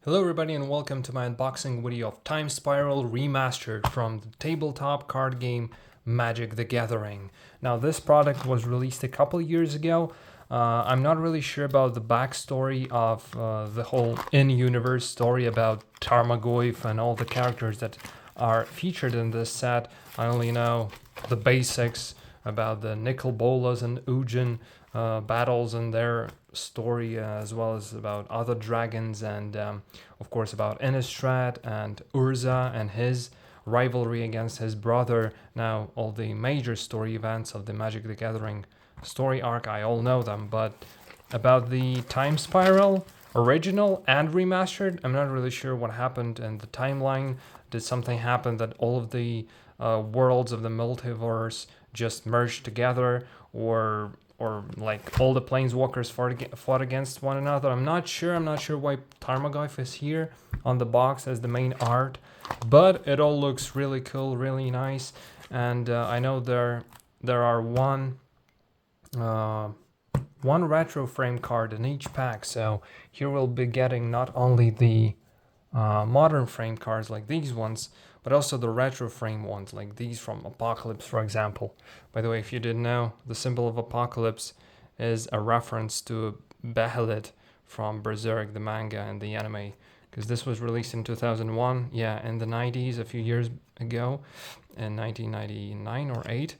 Hello everybody and welcome to my unboxing video of Time Spiral Remastered from the tabletop card game Magic the Gathering. Now this product was released a couple years ago. I'm not really sure about the backstory of the whole in-universe story about Tarmogoyf and all the characters that are featured in this set. I only know the basics about the Nicol Bolas and Ugin battles and their story, as well as about other dragons and of course about Innistrad and Urza and his rivalry against his brother. Now all the major story events of the Magic the Gathering story arc, I all know them, but about the Time Spiral original and remastered, I'm not really sure what happened in the timeline. Did something happen that all of the worlds of the multiverse just merged together, or like all the planeswalkers fought against one another? I'm not sure. I'm not sure why Tarmogoyf is here on the box as the main art, but it all looks really cool, really nice. And I know there are one retro frame card in each pack, so here we'll be getting not only the modern frame cards like these ones, but also the retro frame ones like these from Apocalypse, for example. By the way, if you didn't know, the symbol of Apocalypse is a reference to Behelit from Berserk, the manga and the anime, because this was released in 2001. Yeah, in the 90s, a few years ago, in 1999 or 8,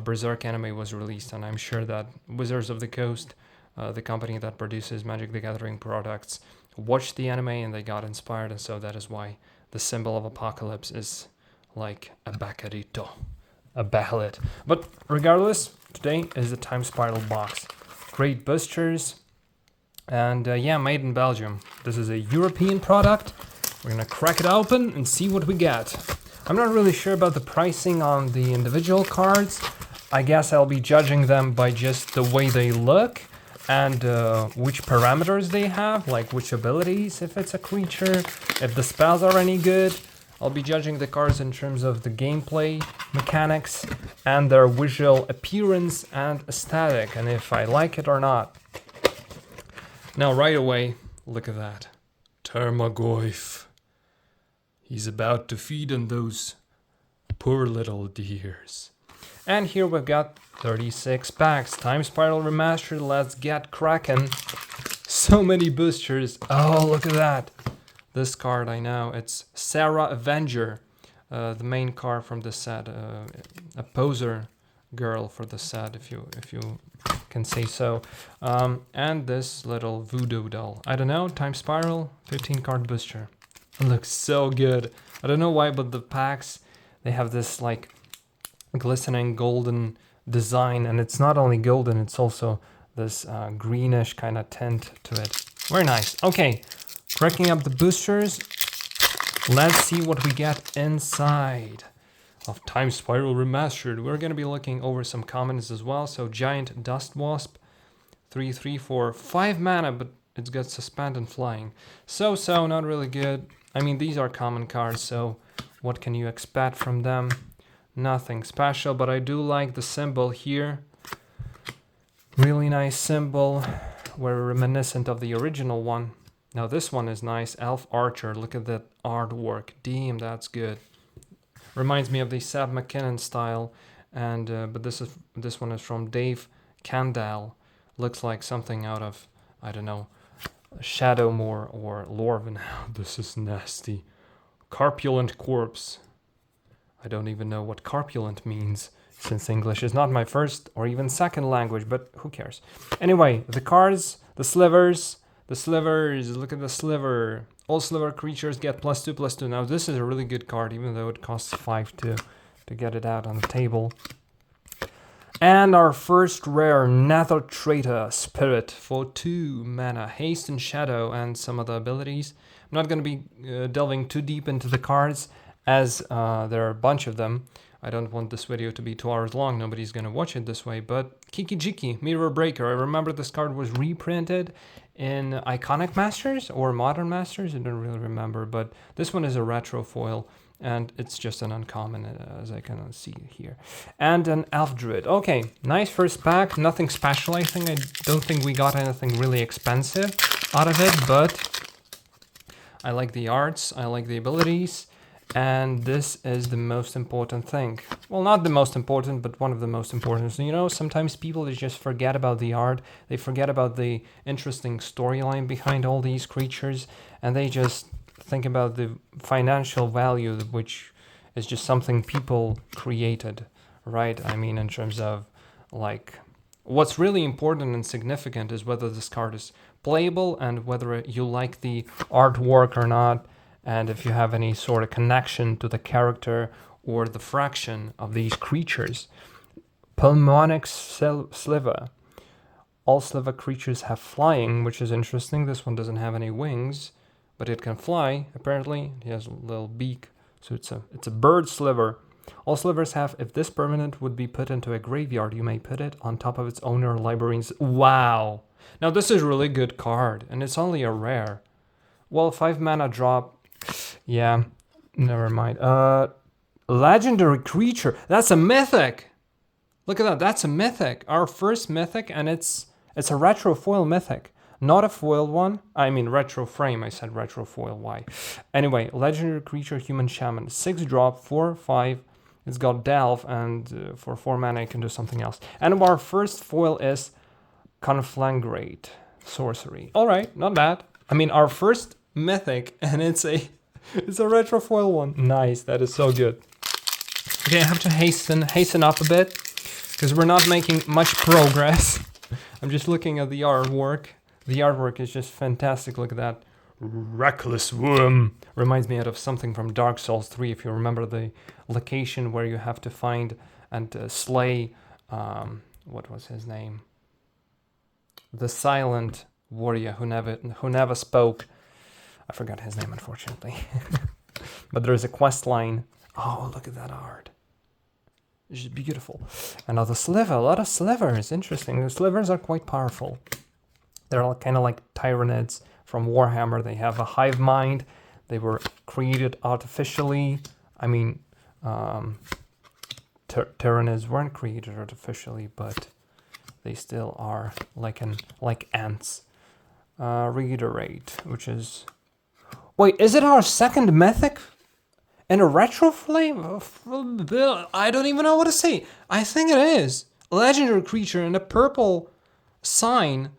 Berserk anime was released, and I'm sure that Wizards of the Coast, the company that produces Magic the Gathering products, watched the anime and they got inspired, and so that is why the symbol of Apocalypse is like a Bacarito, a Behelit. But regardless, today is the Time Spiral box. Great boosters, and yeah, made in Belgium. This is a European product. We're gonna crack it open and see what we get. I'm not really sure about the pricing on the individual cards. I guess I'll be judging them by just the way they look and which parameters they have, like which abilities, if it's a creature, if the spells are any good. I'll be judging the cards in terms of the gameplay mechanics and their visual appearance and aesthetic, and if I like it or not. Now right away, look at that. Tarmogoyf. He's about to feed on those poor little deers. And here we've got 36 packs. Time Spiral Remastered, let's get cracking. So many boosters. Oh, look at that. This card, I know. It's Sarah Avenger, the main card from the set. A poser girl for the set, if you can say so. And this little voodoo doll. I don't know, Time Spiral, 15 card booster. It looks so good. I don't know why, but the packs, they have this like glistening golden design, and it's not only golden, it's also this greenish kind of tint to it. Very nice. Okay, cracking up the boosters. Let's see what we get inside of Time Spiral Remastered. We're going to be looking over some commons as well. So Giant Dust Wasp, 3/3 for 5 mana, but it's got Suspend and Flying. So not really good. I mean, these are common cards, so what can you expect from them? Nothing special, but I do like the symbol here. Really nice symbol. We're reminiscent of the original one. Now this one is nice. Elf Archer. Look at that artwork. Damn, that's good. Reminds me of the Seth MacKinnon style, and but this one is from Dave Kandal. Looks like something out of, I don't know, Shadowmoor or Lorvin. This is nasty. Carpulent Corpse. I don't even know what carpulent means, since English is not my first or even second language, but who cares? Anyway, the cards, the slivers, look at the sliver. All sliver creatures get +2/+2. Now this is a really good card, even though it costs 5 to get it out on the table. And our first rare, Nether Traitor Spirit for 2 mana, Haste and Shadow, and some other abilities. I'm not going to be delving too deep into the cards, as there are a bunch of them. I don't want this video to be 2 hours long. Nobody's going to watch it this way. But Kiki Jiki, Mirror Breaker. I remember this card was reprinted in Iconic Masters or Modern Masters. I don't really remember. But this one is a retro foil, and it's just an uncommon, as I can see here. And an Elf Druid. Okay, nice first pack. Nothing special, I think. I don't think we got anything really expensive out of it, but I like the arts, I like the abilities, and this is the most important thing. Well, not the most important, but one of the most important. So, you know, sometimes people they just forget about the art, they forget about the interesting storyline behind all these creatures, and they just think about the financial value, which is just something people created, right? I mean, in terms of like, what's really important and significant is whether this card is playable and whether you like the artwork or not, and if you have any sort of connection to the character or the fraction of these creatures. Pulmonic Sliver. All Sliver creatures have flying, which is interesting. This one doesn't have any wings, but it can fly, apparently. It has a little beak, so it's a bird sliver. All slivers have, if this permanent would be put into a graveyard, you may put it on top of its owner libraries. Wow! Now this is a really good card, and it's only a rare. Well, 5 mana drop. Yeah, never mind. Legendary creature. That's a mythic! Look at that, that's a mythic. Our first mythic, and it's a retro foil mythic. Not a foiled one. I mean retro frame. I said retro foil. Why? Anyway, legendary creature, human shaman. 6 drop, 4/5. It's got delve, and for 4 mana, you can do something else. And our first foil is Conflagrate sorcery. All right, not bad. I mean, our first mythic, and it's a retro foil one. Nice, that is so good. Okay, I have to hasten up a bit because we're not making much progress. I'm just looking at the artwork. The artwork is just fantastic. Look at that. Reckless Worm. Reminds me of something from Dark Souls 3, if you remember the location where you have to find and slay, what was his name? The silent warrior who never spoke. I forgot his name, unfortunately. But there's a quest line. Oh, look at that art. It's just beautiful. Another sliver, a lot of slivers. Interesting. The slivers are quite powerful. They're all kind of like Tyranids from Warhammer. They have a hive mind. They were created artificially. I mean, Tyranids weren't created artificially, but they still are like ants. Reiterate, which is... Wait, is it our second mythic? In a retro flame? I don't even know what to say. I think it is. Legendary creature in a purple sign.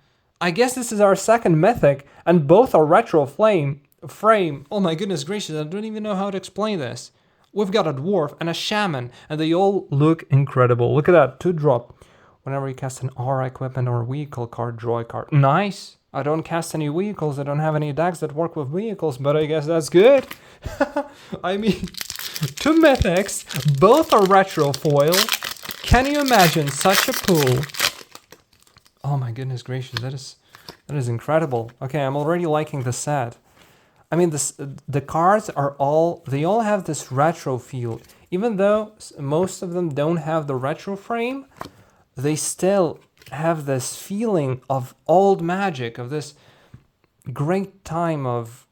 I guess this is our second mythic, and both are retro frame. Oh my goodness gracious, I don't even know how to explain this. We've got a dwarf and a shaman, and they all look incredible. Look at that, 2 drop. Whenever you cast an aura, equipment, or vehicle card, draw a card. Nice. I don't cast any vehicles. I don't have any decks that work with vehicles, but I guess that's good. I mean, 2 mythics, both are retro foil. Can you imagine such a pool? Oh my goodness gracious, that is incredible. Okay, I'm already liking the set. I mean, the cards they all have this retro feel. Even though most of them don't have the retro frame, they still have this feeling of old magic, of this great time of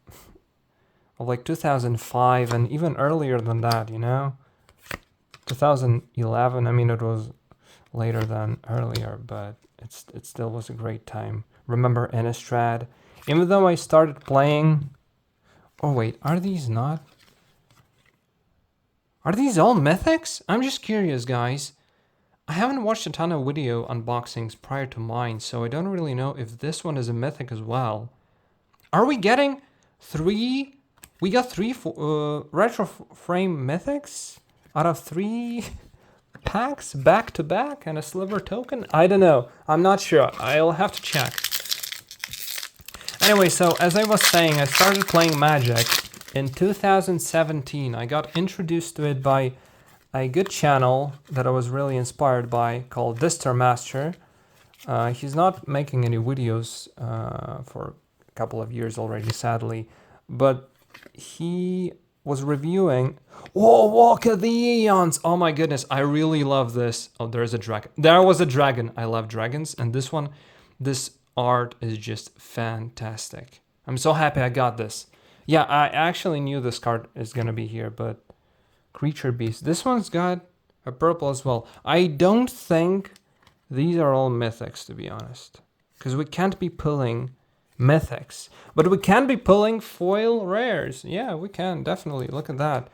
like 2005 and even earlier than that, you know? 2011, I mean, it was later than earlier, but it still was a great time. Remember Innistrad? Even though I started playing... Oh wait, are these not? Are these all mythics? I'm just curious, guys. I haven't watched a ton of video unboxings prior to mine, so I don't really know if this one is a mythic as well. Are we getting 3? We got 3 retro frame mythics out of 3 packs back to back and a sliver token? I don't know. I'm not sure. I'll have to check. Anyway, so as I was saying, I started playing Magic in 2017. I got introduced to it by a good channel that I was really inspired by called Master. He's not making any videos for a couple of years already, sadly, but he was reviewing... Whoa, Walk of the Eons! Oh my goodness, I really love this. Oh, there's a dragon. There was a dragon. I love dragons, and this art is just fantastic. I'm so happy I got this. Yeah, I actually knew this card is gonna be here, but Creature Beast. This one's got a purple as well. I don't think these are all mythics, to be honest, because we can't be pulling mythics. But we can be pulling foil rares. Yeah, we can, definitely. Look at that.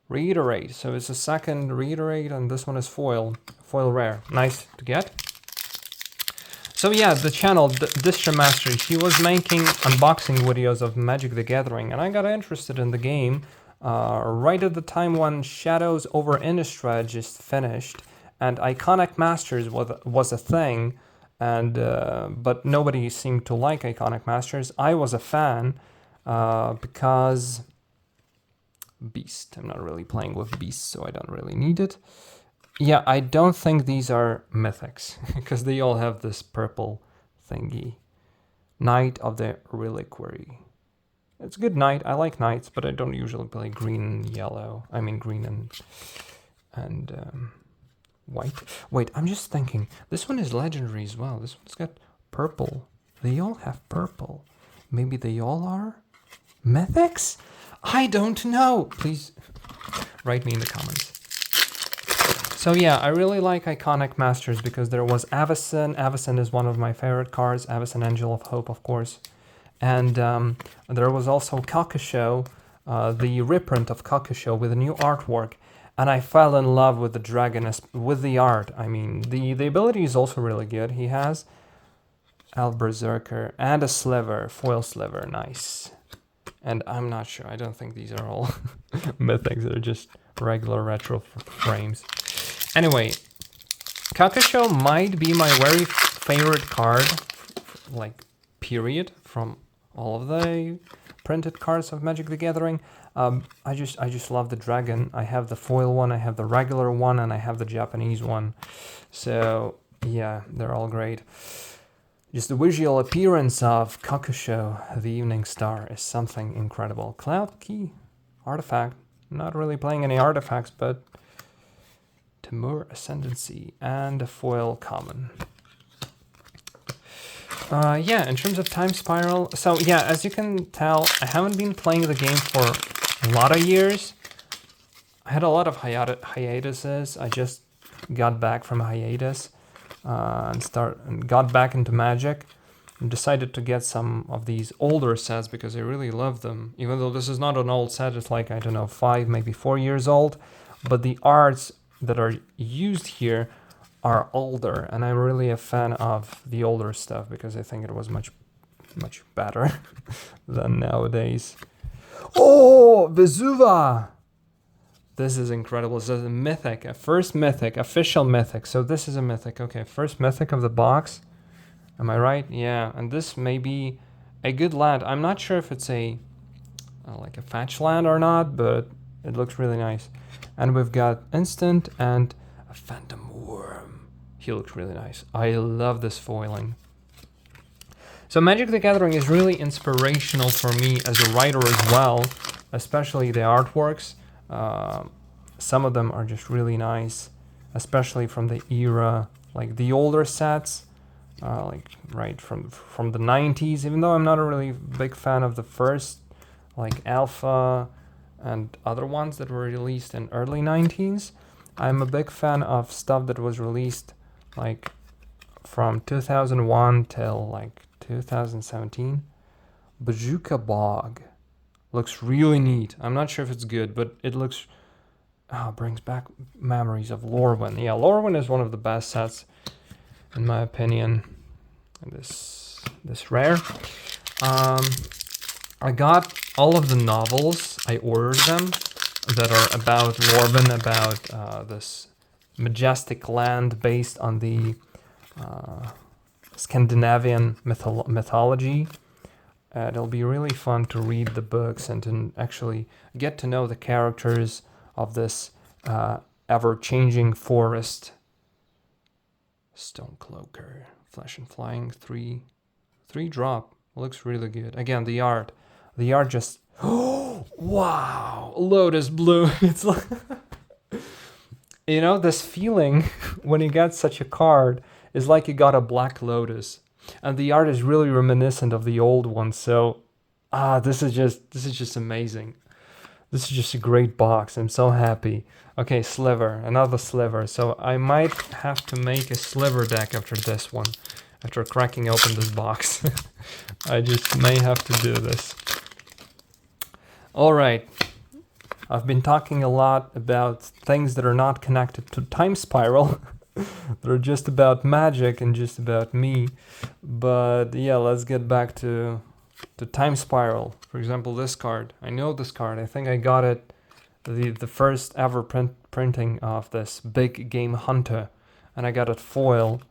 Reiterate. So it's a second reiterate, and this one is foil. Foil rare. Nice to get. So yeah, the channel, this Remastered, he was making unboxing videos of Magic the Gathering, and I got interested in the game right at the time when Shadows over Innistrad just finished, and Iconic Masters was a thing, and but nobody seemed to like Iconic Masters. I was a fan because Beast. I'm not really playing with Beast, so I don't really need it. Yeah, I don't think these are mythics because they all have this purple thingy. Knight of the Reliquary. It's a good knight. I like knights, but I don't usually play green and yellow. I mean green and white. Wait, I'm just thinking. This one is legendary as well. This one's got purple. They all have purple. Maybe they all are mythics? I don't know. Please write me in the comments. So yeah, I really like Iconic Masters because there was Avacyn. Avacyn is one of my favorite cards. Avacyn, Angel of Hope, of course. And there was also Kakasho, the reprint of Kakasho with a new artwork. And I fell in love with the dragon, with the art. I mean, the ability is also really good. He has Elf Berserker and a sliver, foil sliver, nice. And I'm not sure, I don't think these are all mythics, they're just regular retro frames. Anyway, Kakasho might be my very favorite card, like, period, from all of the printed cards of Magic the Gathering. I just love the dragon. I have the foil one, I have the regular one, and I have the Japanese one. So, yeah, they're all great. Just the visual appearance of Kakasho, the Evening Star, is something incredible. Cloud Key, artifact. Not really playing any artifacts, but Timur Ascendancy and a foil common. Yeah, in terms of Time Spiral, so yeah, as you can tell, I haven't been playing the game for a lot of years. I had a lot of hiatuses. I just got back from a hiatus and got back into Magic and decided to get some of these older sets because I really love them. Even though this is not an old set, it's like, I don't know, 5, maybe 4 years old, but the arts that are used here are older, and I'm really a fan of the older stuff because I think it was much better than nowadays. Oh, Vesuva! This is incredible. This is a mythic, a first mythic, official mythic. So this is a mythic. Okay, first mythic of the box. Am I right? Yeah, and this may be a good land. I'm not sure if it's a like a fetch land or not, but it looks really nice. And we've got instant and a phantom worm. He looks really nice. I love this foiling. So Magic the Gathering is really inspirational for me as a writer as well, especially the artworks. Some of them are just really nice, especially from the era, like the older sets, like right from the 90s, even though I'm not a really big fan of the first, like Alpha and other ones that were released in early 90s. I'm a big fan of stuff that was released like from 2001 till like 2017. Bazooka Bog looks really neat. I'm not sure if it's good, but it looks brings back memories of Lorwyn. Yeah, Lorwyn is one of the best sets in my opinion. And this rare. I got all of the novels. I ordered them that are about Lorwyn, about this majestic land based on the Scandinavian mythology. It'll be really fun to read the books and to actually get to know the characters of this ever-changing forest. Stonecloaker, Flesh and Flying, 3 drop. Looks really good. Again, the art just, oh wow, Lotus Bloom. It's like, you know, this feeling when you get such a card is like you got a Black Lotus, and the art is really reminiscent of the old one. So this is just amazing. This is just a great box. I'm so happy. Okay, Sliver, another Sliver. So I might have to make a Sliver deck after this one. after cracking open this box. I just may have to do this. All right. I've been talking a lot about things that are not connected to Time Spiral. They're just about magic and just about me. But yeah, let's get back to Time Spiral. For example, this card. I know this card. I think I got it the first ever printing of this Big Game Hunter. And I got it foil.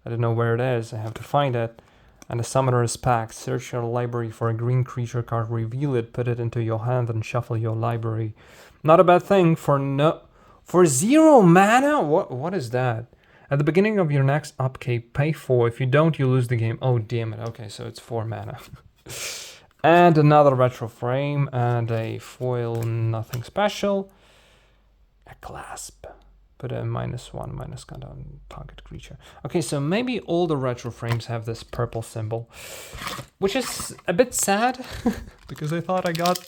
I don't know where it is. I have to find it. And the Summoner's Pact. Search your library for a green creature card, reveal it, put it into your hand, and shuffle your library. Not a bad thing for 0 mana? What is that? At the beginning of your next upkeep, pay 4. If you don't, you lose the game. Oh, damn it. Okay, so it's 4 mana. And another retro frame and a foil, nothing special. A clasp. Put a -1, -count on target creature. Okay, so maybe all the retro frames have this purple symbol, which is a bit sad because I thought I got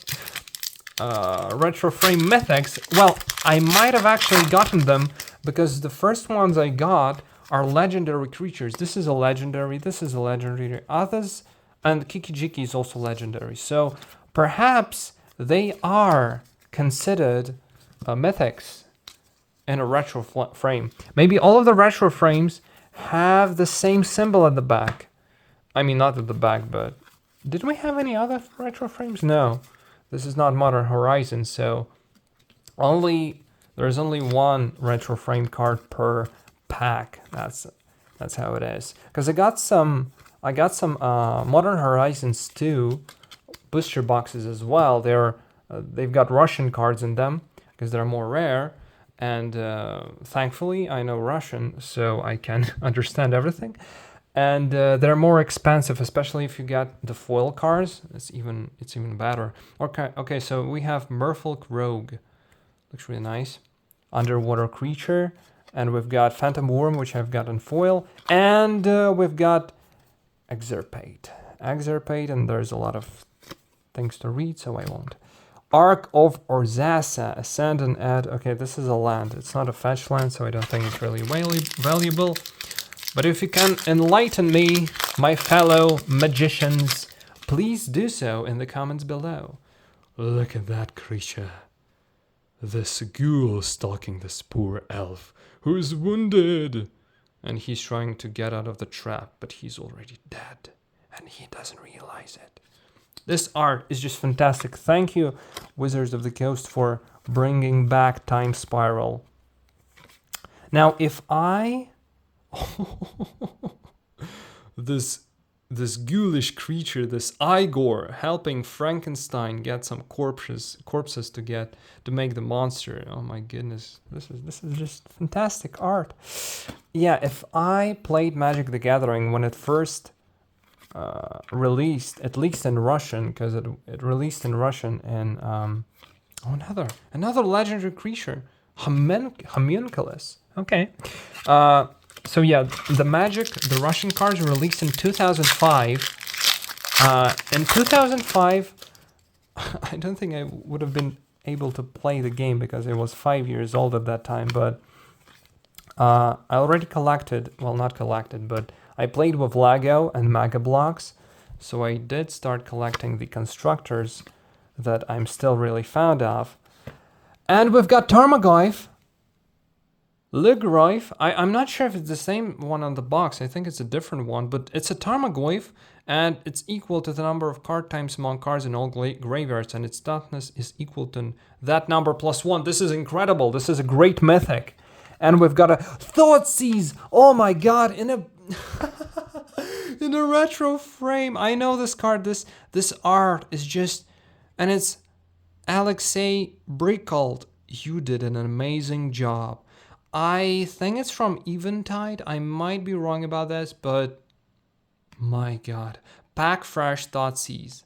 retro frame mythics. Well, I might have actually gotten them because the first ones I got are legendary creatures. This is a legendary, this is a legendary, others, and Kikijiki is also legendary. So perhaps they are considered mythics in a retro frame. Maybe all of the retro frames have the same symbol at the back. I mean, not at the back, but did we have any other retro frames? No, this is not Modern Horizons, so there's only one retro frame card per pack. That's how it is. Because I got some Modern Horizons 2 booster boxes as well. They've got Russian cards in them because they're more rare. And thankfully, I know Russian, so I can understand everything. And they're more expensive, especially if you get the foil cards. It's even better. Okay. So we have Merfolk Rogue, looks really nice. Underwater creature, and we've got Phantom Worm, which I've got in foil, and we've got Extirpate, and there's a lot of things to read, so I won't. Ark of Orzasa, Ascend and add. Okay, this is a land. It's not a fetch land, so I don't think it's really valuable. But if you can enlighten me, my fellow magicians, please do so in the comments below. Look at that creature. This ghoul stalking this poor elf who's wounded. And he's trying to get out of the trap, but he's already dead. And he doesn't realize it. This art is just fantastic. Thank you, Wizards of the Coast, for bringing back Time Spiral. Now, if I... this ghoulish creature, this Igor, helping Frankenstein get some corpses to make the monster. Oh my goodness, this is just fantastic art. Yeah, if I played Magic the Gathering when it first released, at least in Russian, because it released in Russian, and another legendary creature, Homunculus. Okay. So yeah, the Russian cards were released in 2005. In 2005, I don't think I would have been able to play the game because I was 5 years old at that time, but I already collected, well, not collected, but I played with Lego and Mega Bloks, so I did start collecting the constructors that I'm still really fond of. And we've got Tarmogoyf, Ligroyf. I'm not sure if it's the same one on the box. I think it's a different one, but it's a Tarmogoyf, and it's equal to the number of card times among cards in all graveyards, and its toughness is equal to that number +1. This is incredible. This is a great mythic. And we've got a Thoughtseize. Oh my god, in a in a retro frame. I know this card. This art is just, and it's Alexei Brickold. You did an amazing job. I think it's from Eventide. I might be wrong about this, but my god. Pack Fresh Thoughtseize.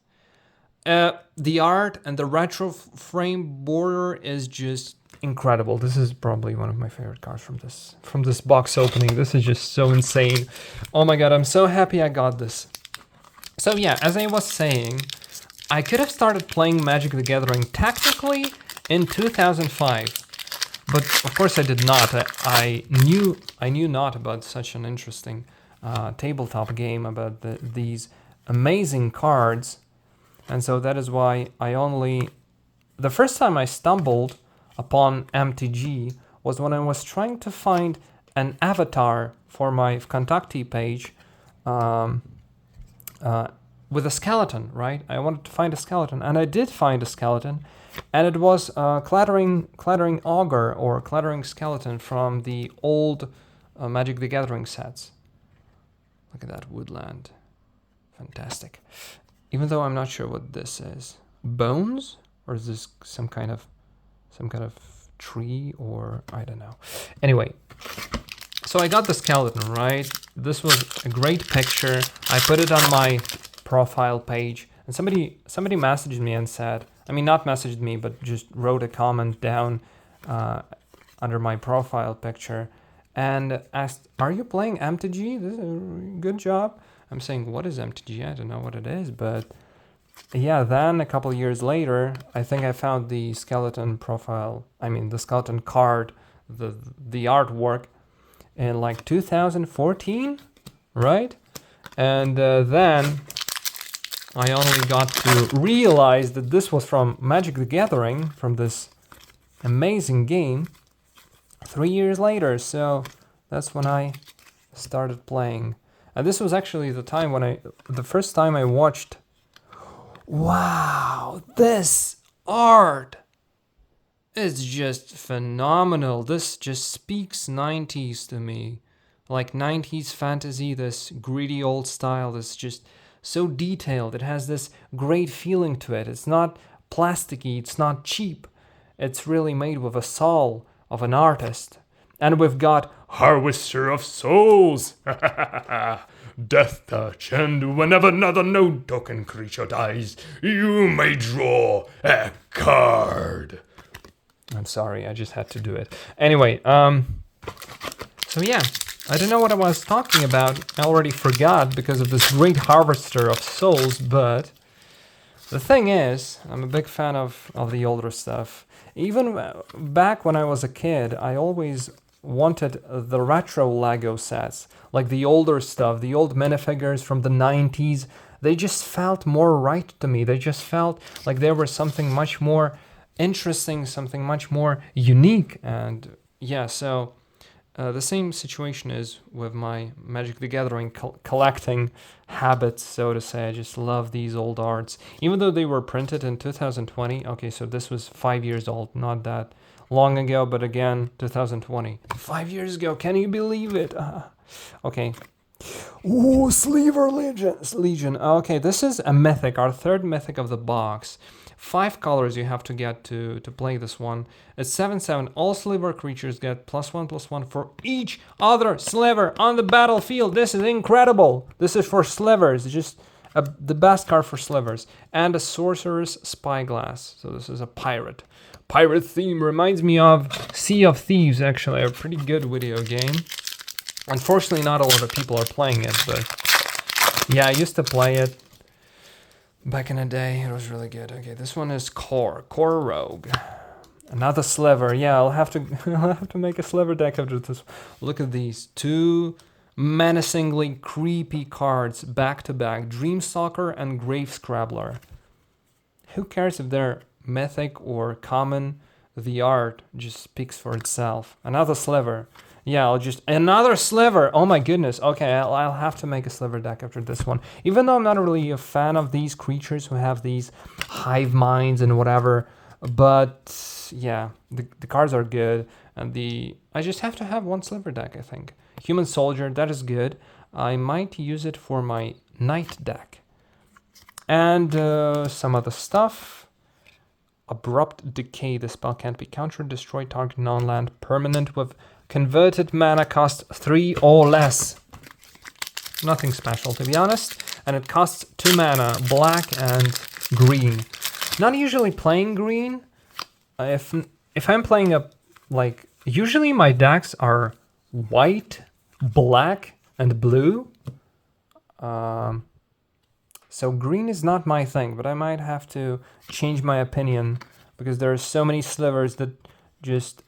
The art and the retro frame border is just incredible. This is probably one of my favorite cards from this box opening. This is just so insane. Oh my god, I'm so happy I got this. So yeah, as I was saying, I could have started playing Magic the Gathering technically in 2005, but of course I did not. I knew not about such an interesting tabletop game about these amazing cards. And so that is why the first time I stumbled upon MTG was when I was trying to find an avatar for my Contact page with a skeleton, right? I wanted to find a skeleton, and I did find a skeleton, and it was clattering ogre or clattering skeleton from the old Magic the Gathering sets. Look at that woodland. Fantastic. Even though I'm not sure what this is. Bones? Or is this some kind of tree, or I don't know. Anyway, so I got the skeleton, right? This was a great picture. I put it on my profile page, and somebody messaged me and said, I mean, not messaged me, but just wrote a comment down under my profile picture and asked, are you playing MTG? This is a good job. I'm saying, what is MTG? I don't know what it is, but yeah, then a couple years later, I think I found the skeleton profile, the skeleton card, the artwork in like 2014, right? And then I only got to realize that this was from Magic the Gathering, from this amazing game, 3 years later. So that's when I started playing. And this was actually the first time I watched. Wow, this art is just phenomenal. This just speaks 90s to me. Like 90s fantasy, this gritty old style that's just so detailed. It has this great feeling to it. It's not plasticky, it's not cheap. It's really made with a soul of an artist. And we've got Harvester of Souls. Death touch, and whenever another no-token creature dies, you may draw a card. I'm sorry, I just had to do it. Anyway, so yeah, I don't know what I was talking about. I already forgot because of this great Harvester of Souls, but the thing is, I'm a big fan of the older stuff. Even back when I was a kid, I always wanted the retro Lego sets, like the older stuff, the old minifigures from the 90s. They just felt more right to me. They just felt like they were something much more interesting, something much more unique. And yeah, so the same situation is with my Magic the Gathering collecting habits, so to say. I just love these old arts, even though they were printed in 2020. Okay, so this was 5 years old, not that long ago, but again, 2020. 5 years ago, can you believe it? Okay. Ooh, Sleever Legion. Okay, this is a mythic, our third mythic of the box. 5 colors you have to get to play this one. It's 7/7. All sliver creatures get +1/+1 for each other sliver on the battlefield. This is incredible. This is for slivers. It's just the best card for slivers. And a Sorcerer's Spyglass. So this is a pirate. Pirate theme reminds me of Sea of Thieves, actually, a pretty good video game. Unfortunately, not a lot of people are playing it, but yeah, I used to play it back in the day. It was really good. Okay, this one is Core Rogue. Another sliver. Yeah, I'll have to make a sliver deck after this. Look at these 2 menacingly creepy cards back to back: Dreamstalker and Grave Scrabbler. Who cares if they're mythic or common? The art just speaks for itself. Another sliver. Yeah, another sliver. Oh my goodness. Okay, I'll have to make a sliver deck after this one. Even though I'm not really a fan of these creatures who have these hive minds and whatever, but yeah, the cards are good, and I just have to have one sliver deck, I think. Human Soldier, that is good. I might use it for my Knight deck. And some other stuff. Abrupt Decay. The spell can't be countered. Destroy target non-land permanent with converted mana cost 3 or less. Nothing special, to be honest. And it costs 2 mana, black and green. Not usually playing green. If I'm playing usually my decks are white, black, and blue. So green is not my thing, but I might have to change my opinion because there are so many slivers that just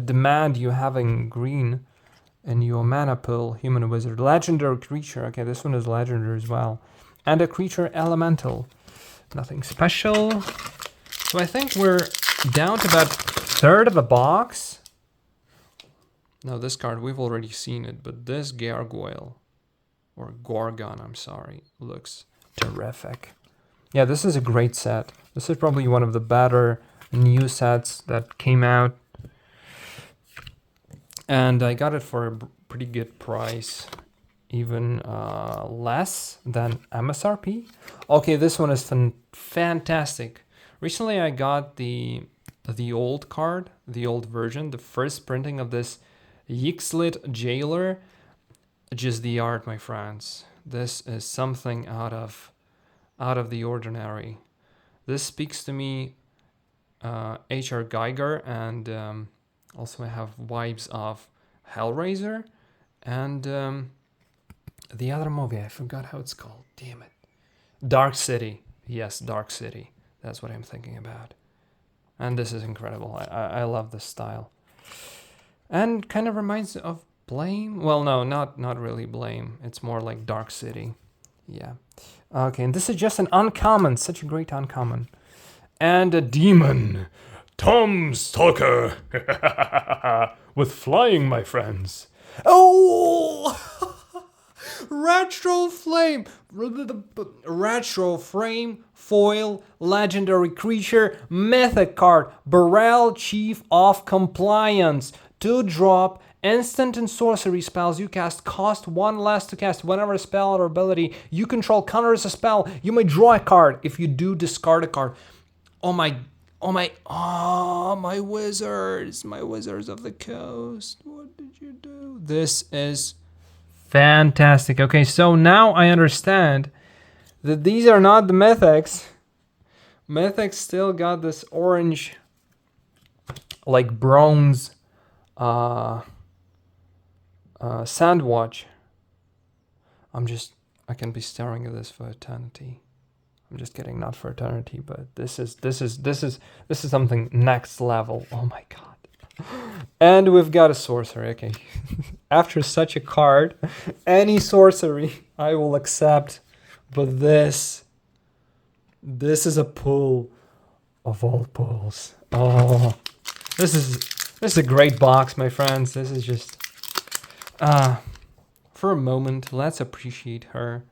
demand you having green And your mana pool, human wizard, legendary creature. Okay, this one is legendary as well. And a creature elemental. Nothing special. So I think we're down to about a third of a box. Now this card, we've already seen it, but this gargoyle, or Gorgon, I'm sorry, looks terrific. Yeah, this is a great set. This is probably one of the better new sets that came out. And I got it for a pretty good price, even less than MSRP. Okay, this one is fantastic. Recently I got the old card, the old version, the first printing of this Yixlit Jailer. Just the art, my friends. This is something out of the ordinary. This speaks to me, H.R. Geiger, and also I have vibes of Hellraiser, and the other movie, I forgot how it's called, damn it. Dark City. Yes, Dark City. That's what I'm thinking about. And this is incredible. I love this style. And kind of reminds of Blame. Well, no, not really Blame. It's more like Dark City. Yeah. Okay, and this is just an uncommon, such a great uncommon. And a demon. Tom Stalker. With flying, my friends. Oh! Retro Flame. Retro Frame. Foil. Legendary creature. Mythic card. Burrell Chief of Compliance. 2-drop. Instant and sorcery spells you cast cost 1 less to cast whenever a spell or ability you control counters a spell. You may draw a card. If you do, discard a card. My wizards. My wizards of the coast. What did you do? This is fantastic. Okay, so now I understand that these are not the mythics. Mythics still got this orange, like bronze, Sandwatch. I can be staring at this for eternity. I'm just kidding, not for eternity, but this is something next level. Oh my god. And we've got a sorcery. Okay. After such a card, any sorcery I will accept, but this is a pull of all pulls. Oh. This is a great box, my friends. This is just for a moment, let's appreciate her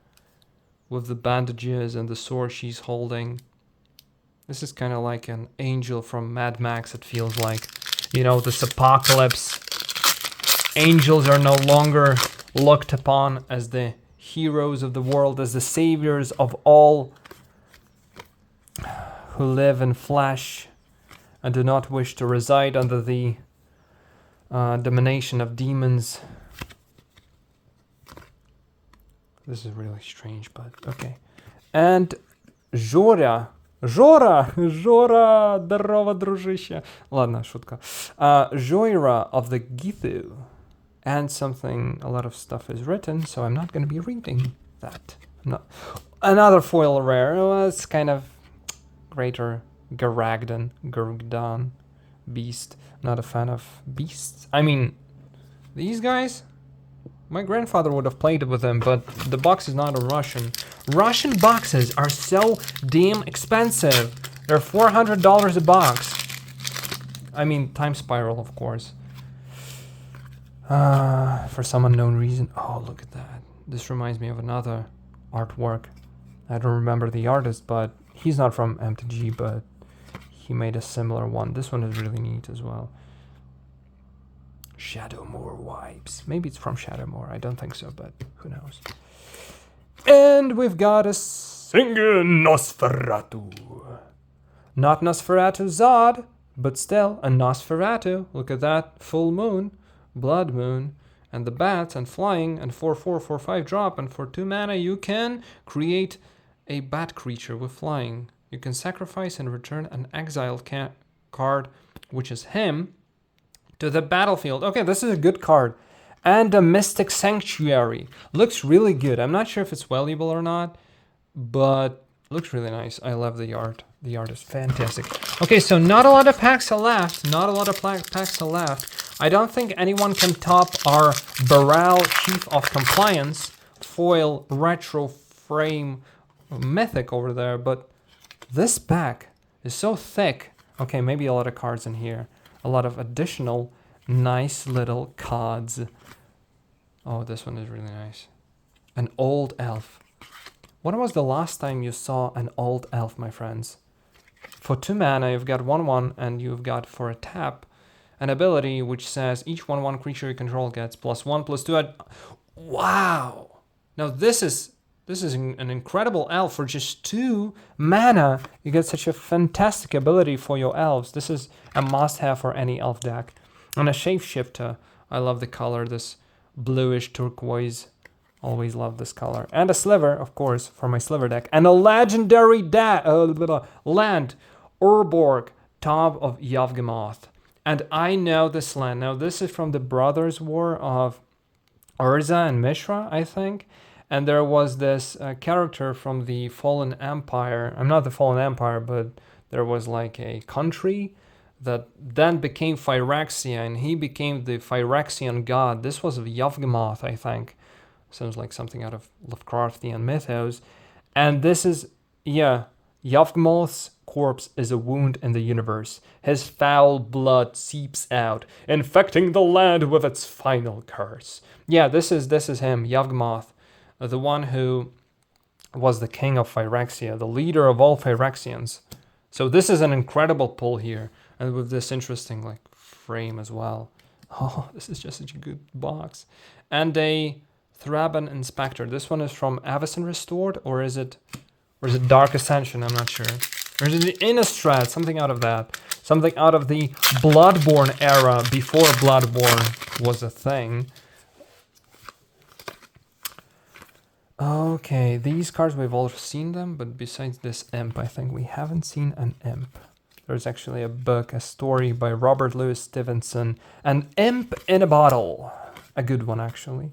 with the bandages and the sword she's holding. This is kind of like an angel from Mad Max, it feels like. You know, this apocalypse. Angels are no longer looked upon as the heroes of the world, as the saviors of all who live in flesh and do not wish to reside under the domination of demons. This is really strange, but okay. And Жора, здорово, дружище. Ладно, шутка. Joira of the Githu. And a lot of stuff is written, so I'm not going to be reading that. Another foil rare. Well, it's kind of greater. Garagdan, Beast. Not a fan of beasts. I mean, these guys, my grandfather would have played with them, but the box is not a Russian. Russian boxes are so damn expensive. They're $400 a box. I mean, Time Spiral, of course. For some unknown reason. Oh, look at that. This reminds me of another artwork. I don't remember the artist, but he's not from MTG, but he made a similar one. This one is really neat as well. Shadowmoor vibes. Maybe it's from Shadowmoor. I don't think so, but who knows. And we've got a singing Nosferatu. Not Nosferatu Zod, but still a Nosferatu. Look at that. Full moon, blood moon, and the bats and flying, and 4/4, 4/5 drop, and for 2 mana you can create a bat creature with flying. You can sacrifice and return an exiled card, which is him, to the battlefield. Okay, this is a good card. And a Mystic Sanctuary. Looks really good. I'm not sure if it's valuable or not, but looks really nice. I love the art. The art is fantastic. Okay, so not a lot of packs are left. I don't think anyone can top our Baral Chief of Compliance foil retro frame mythic over there, but this pack is so thick. Okay, maybe a lot of cards in here. A lot of additional nice little cards. Oh, this one is really nice. An old elf. When was the last time you saw an old elf, my friends? For 2 mana, you've got 1/1, and you've got for a tap an ability which says each 1/1 creature you control gets +1/+2. Wow! Now this is an incredible elf for just 2 mana. You get such a fantastic ability for your elves. This is a must-have for any elf deck. And a shapeshifter. I love the color, this bluish turquoise. Always love this color. And a sliver, of course, for my sliver deck. And a legendary land, Urborg, Top of Yavgmoth. And I know this land. Now, this is from the Brothers' War of Urza and Mishra, I think. And there was this character from the Fallen Empire. I'm not the Fallen Empire, but there was like a country that then became Phyrexia, and he became the Phyrexian god. This was Yavgmoth, I think. Sounds like something out of Lovecraftian mythos. And this is, yeah, Yavgmoth's corpse is a wound in the universe. His foul blood seeps out, infecting the land with its final curse. Yeah, this is him, Yavgmoth, the one who was the king of Phyrexia, the leader of all Phyrexians. So this is an incredible pull here, and with this interesting like frame as well. Oh, this is just such a good box. And a Thraben Inspector. This one is from Avacyn Restored, or is it Dark Ascension? I'm not sure. Or is it Innistrad? Something out of that. Something out of the Bloodborne era, before Bloodborne was a thing. Okay, these cards, we've all seen them, but besides this imp, I think we haven't seen an imp. There's actually a book, a story by Robert Louis Stevenson, An Imp in a Bottle. A good one, actually.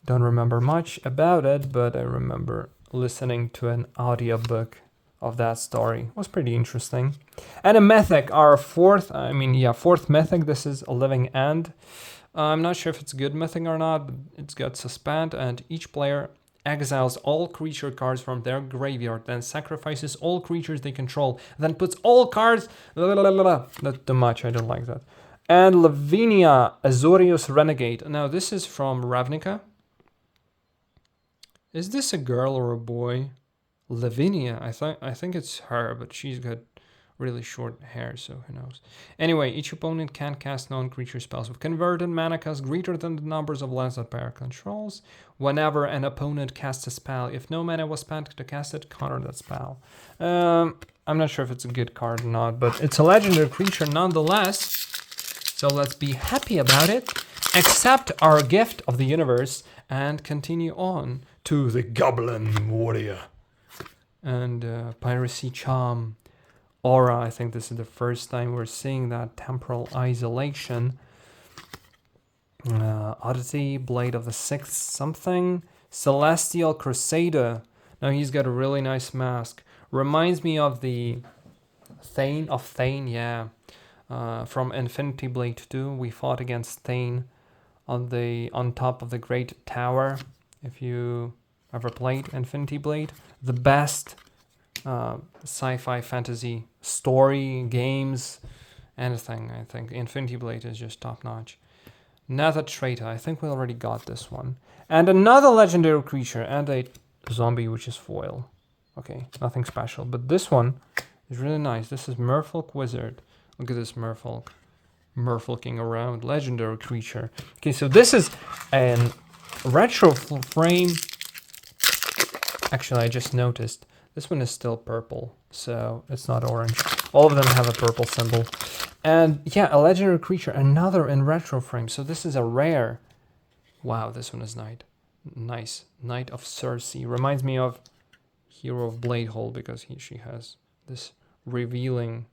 Don't remember much about it, but I remember listening to an audiobook of that story. It was pretty interesting. And a mythic, our fourth mythic. This is a Living End. I'm not sure if it's a good mythic or not, but it's got Suspend, and each player exiles all creature cards from their graveyard, then sacrifices all creatures they control, then puts all cards... Not too much, I don't like that. And Lavinia, Azorius Renegade. Now, this is from Ravnica. Is this a girl or a boy? Lavinia, I think it's her, but she's got really short hair, so who knows. Anyway, each opponent can cast non-creature spells with converted mana cost greater than the numbers of lands that player controls. Whenever an opponent casts a spell, if no mana was spent to cast it, counter that spell. I'm not sure if it's a good card or not, but it's a legendary creature nonetheless. So let's be happy about it. Accept our gift of the universe and continue on to the Goblin Warrior. And Piracy Charm. Aura, I think this is the first time we're seeing that. Temporal Isolation. Oddity, Blade of the Sixth something. Celestial Crusader. Now he's got a really nice mask. Reminds me of the Thane, yeah. From Infinity Blade 2, we fought against Thane on top of the Great Tower. If you ever played Infinity Blade, the best sci-fi fantasy story games, anything. I think Infinity Blade is just top notch. Nether Traitor, I think we already got this one. And another legendary creature and a zombie, which is foil. Okay, nothing special, but this one is really nice. This is Merfolk Wizard. Look at this Merfolk. Merfolking around, legendary creature. Okay, so this is an retro frame. Actually, I just noticed this one is still purple, so it's not orange. All of them have a purple symbol. And yeah, a legendary creature, another in retro frame. So this is a rare. Wow, this one is nice. Knight of Circe. Reminds me of Hero of Bladehole, because she has this revealing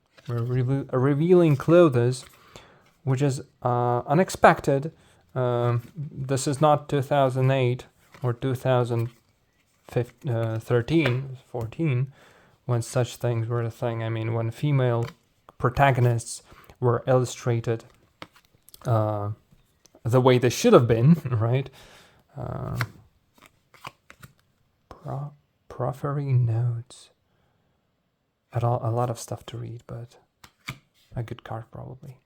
clothes, which is unexpected. This is not 2008 or 2013, 14, when such things were a thing. I mean, when female protagonists were illustrated the way they should have been, right? Prophery notes. A lot of stuff to read, but a good card probably.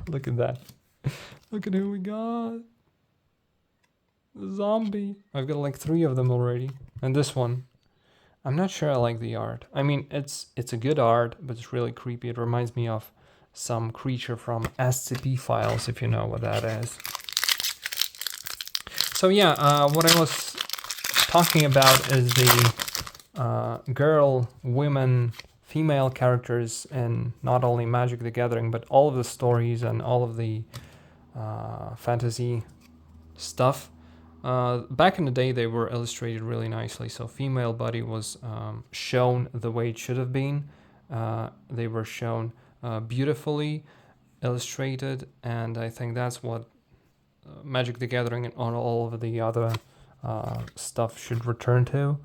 Look at that. Look at who we got. The zombie. I've got like 3 of them already. And this one. I'm not sure I like the art. I mean, it's a good art, but it's really creepy. It reminds me of some creature from SCP Files, if you know what that is. So yeah, what I was talking about is the girl, women, female characters in not only Magic the Gathering, but all of the stories and all of the fantasy stuff. Back in the day, they were illustrated really nicely. So female body was shown the way it should have been. They were shown beautifully illustrated, and I think that's what Magic the Gathering and all of the other stuff should return to,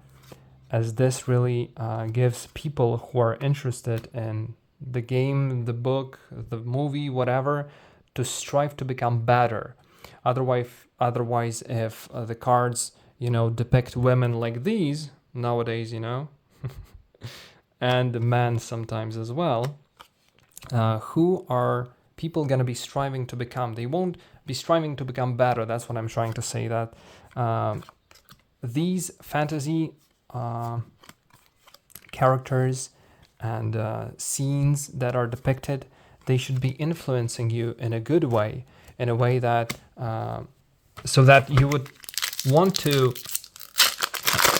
as this really gives people who are interested in the game, the book, the movie, whatever, to strive to become better. Otherwise, if the cards, depict women like these nowadays, and men sometimes as well, who are people going to be striving to become? They won't be striving to become better. That's what I'm trying to say, that these fantasy characters and scenes that are depicted, they should be influencing you in a good way, in a way that so that you would want to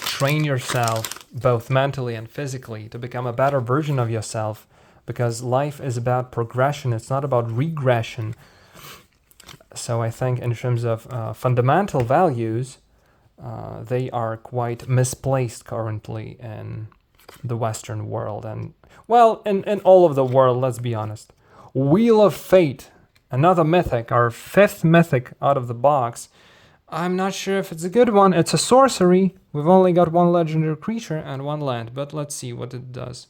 train yourself both mentally and physically to become a better version of yourself, because life is about progression. It's not about regression. So I think in terms of fundamental values, they are quite misplaced currently in the Western world, and well, in all of the world, let's be honest. Wheel of Fate, another mythic, our 5th mythic out of the box. I'm not sure if it's a good one. It's a sorcery. We've only got 1 legendary creature and 1 land, but let's see what it does.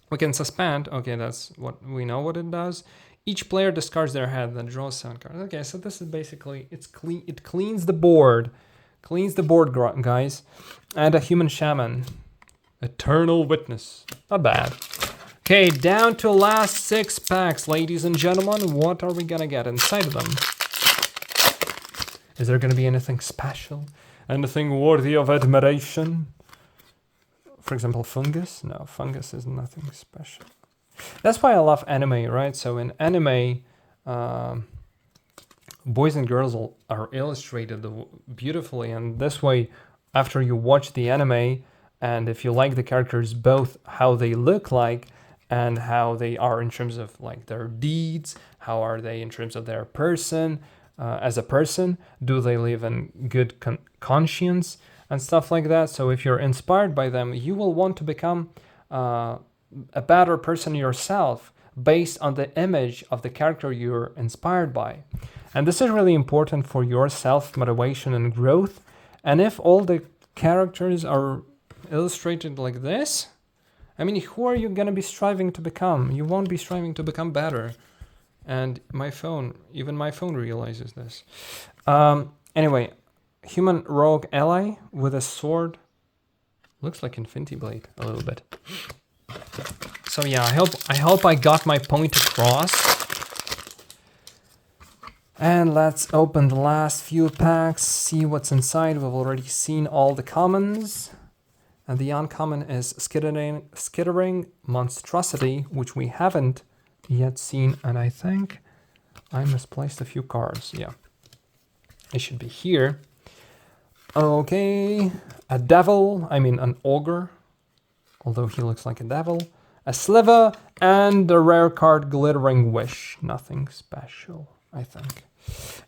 We can suspend. Okay, that's what we know what it does. Each player discards their hand, then draws 7 cards. Okay, so this is basically, it's clean. It cleans the board. Cleans the board, guys. And a human shaman. Eternal Witness. Not bad. Okay, down to last 6 packs, ladies and gentlemen. What are we gonna get inside of them? Is there gonna be anything special? Anything worthy of admiration? For example, fungus? No, fungus is nothing special. That's why I love anime, right? So in anime, boys and girls are illustrated beautifully, and this way, after you watch the anime, and if you like the characters, both how they look like and how they are in terms of like their deeds, how are they in terms of their person, as a person, do they live in good conscience and stuff like that. So if you're inspired by them, you will want to become a better person yourself based on the image of the character you're inspired by. And this is really important for your self-motivation and growth. And if all the characters are illustrated like this, I mean, who are you going to be striving to become? You won't be striving to become better. And even my phone realizes this. Anyway, human rogue ally with a sword. Looks like Infinity Blade a little bit. So yeah, I hope I got my point across. And let's open the last few packs, see what's inside. We've already seen all the commons. And the uncommon is Skittering Monstrosity, which we haven't yet seen. And I think I misplaced a few cards. Yeah, it should be here. Okay, an ogre, although he looks like a devil. A sliver and a rare card, Glittering Wish. Nothing special, I think.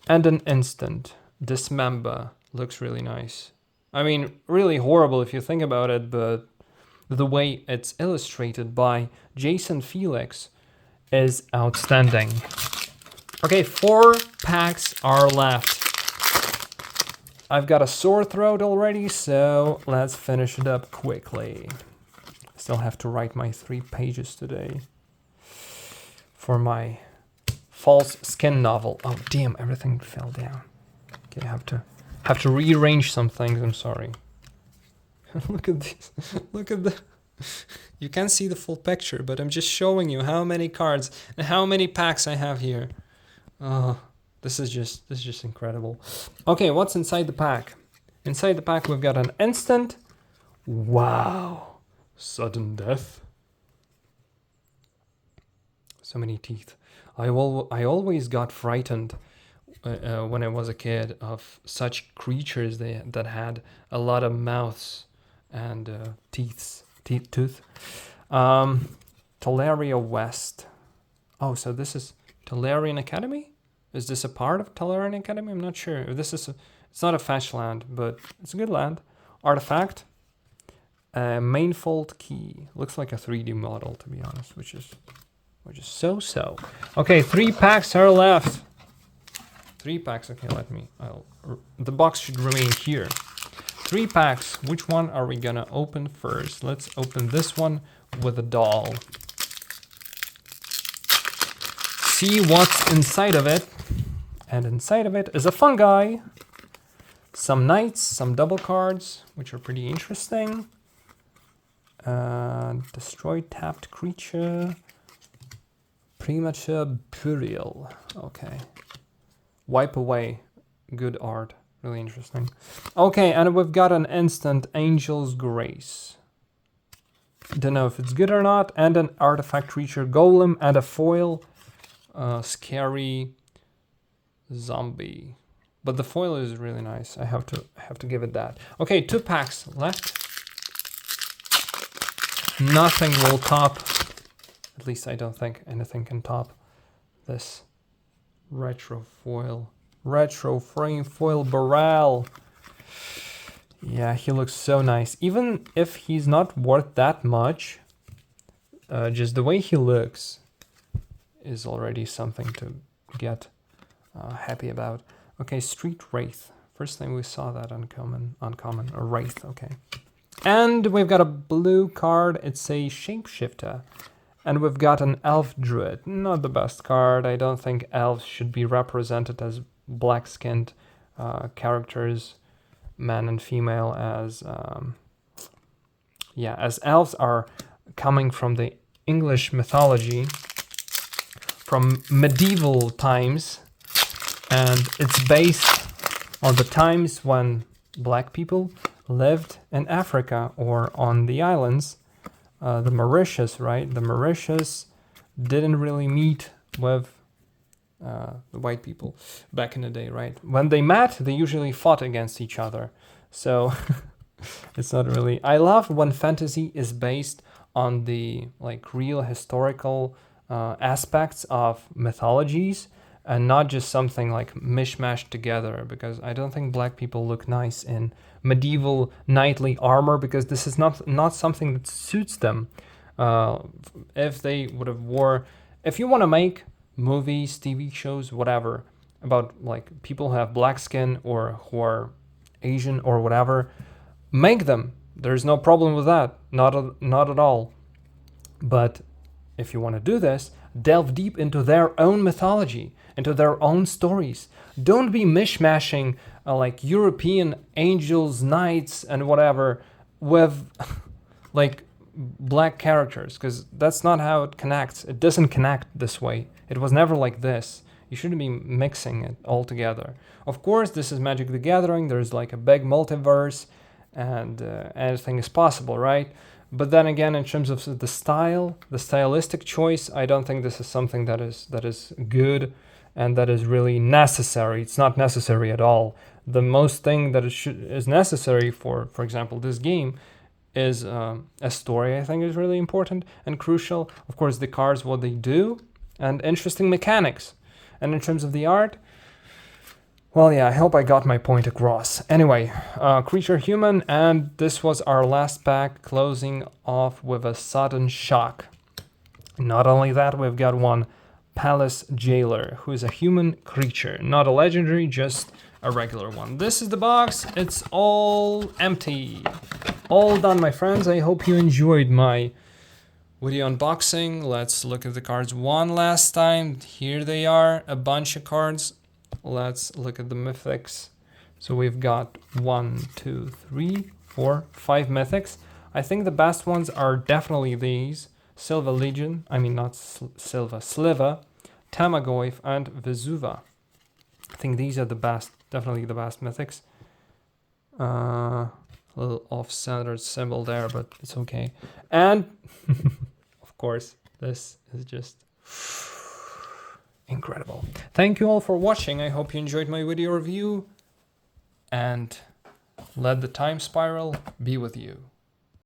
And an instant, Dismember. Looks really nice. I mean, really horrible if you think about it, but the way it's illustrated by Jason Felix is outstanding. Okay, 4 packs are left. I've got a sore throat already, so let's finish it up quickly. Still have to write my 3 pages today for my false skin novel. Oh damn, everything fell down. Okay, I have to rearrange some things. I'm sorry. Look at this. Look at the. You can't see the full picture, but I'm just showing you how many cards and how many packs I have here. Oh, this is just incredible. Okay, what's inside the pack? Inside the pack we've got an instant. Wow, sudden death. So many teeth. I always got frightened when I was a kid of such creatures that had a lot of mouths and tooth. Teleria West. Oh, so this is Telerian Academy? Is this a part of Telerian Academy? I'm not sure. It's not a fetch land, but it's a good land. Artifact. Mainfold key. Looks like a 3D model, to be honest, which is so. Okay, 3 packs are left. 3 packs. Okay, the box should remain here. 3 packs. Which one are we gonna open first? Let's open this one with a doll. See what's inside of it. And inside of it is a fungi. Some knights, some double cards, which are pretty interesting. Destroy tapped creature. Premature burial. Okay. Wipe away. Good art. Really interesting. Okay, and we've got an instant Angel's Grace. Don't know if it's good or not. And an artifact creature golem and a foil. Scary zombie. But the foil is really nice. I have to give it that. Okay, 2 packs left. Nothing will top. At least I don't think anything can top this retro frame foil Baral. Yeah, he looks so nice. Even if he's not worth that much, just the way he looks is already something to get happy about. Okay, Street Wraith. First time we saw that uncommon, a Wraith, okay. And we've got a blue card. It's a Shapeshifter. And we've got an Elf Druid. Not the best card. I don't think elves should be represented as black-skinned characters, man and female, as elves are coming from the English mythology, from medieval times, and it's based on the times when black people lived in Africa or on the islands. The Mauritius, right? The Mauritius didn't really meet with the white people back in the day, right? When they met, they usually fought against each other. So it's not really... I love when fantasy is based on the real historical aspects of mythologies and not just something like mishmashed together, because I don't think black people look nice in medieval knightly armor, because this is not something that suits them. If they would have if you want to make movies, TV shows, whatever, about people who have black skin or who are Asian or whatever, make them. There's no problem with that. Not at all. But if you want to do this, delve deep into their own mythology, into their own stories. Don't be mishmashing European angels, knights, and whatever with black characters, because that's not how it connects. It doesn't connect this way. It was never like this. You shouldn't be mixing it all together. Of course, this is Magic the Gathering. There's a big multiverse, and anything is possible, right? But then again, in terms of the stylistic choice, I don't think this is something that is good and that is really necessary. It's not necessary at all. The most thing that is necessary for example, this game is a story. I think is really important and crucial. Of course, the cards, what they do, and interesting mechanics. And in terms of the art, well, yeah, I hope I got my point across. Anyway, creature human, and this was our last pack, closing off with a sudden shock. Not only that, we've got one Palace Jailer, who is a human creature, not a legendary, just a regular one. This is the box. It's all empty. All done, my friends. I hope you enjoyed my video unboxing. Let's look at the cards one last time. Here they are, a bunch of cards. Let's look at the mythics. So we've got 1, 2, 3, 4, 5 mythics. I think the best ones are definitely these. Silva Legion, I mean not Silva, Sliva, Tamagoyf, and Vesuva. I think these are the best, definitely the best mythics. A little off-centered symbol there, but it's okay. And, of course, this is just incredible. Thank you all for watching. I hope you enjoyed my video review. And let the time spiral be with you.